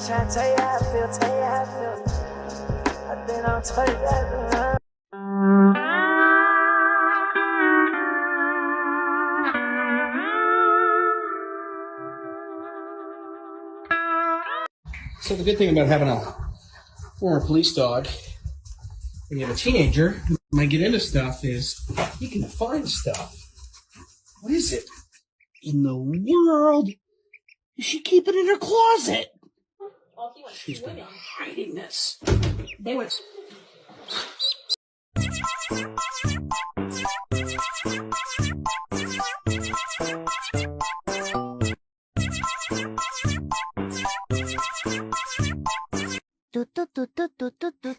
trying to tell you how I feel, tell you how I feel. I think I'll tell you that. So the good thing about having a former police dog when you have a teenager who might get into stuff is you can find stuff. What is it in the world? Is she keeping it in her closet? She's been hiding this. They were. Do do do do do do do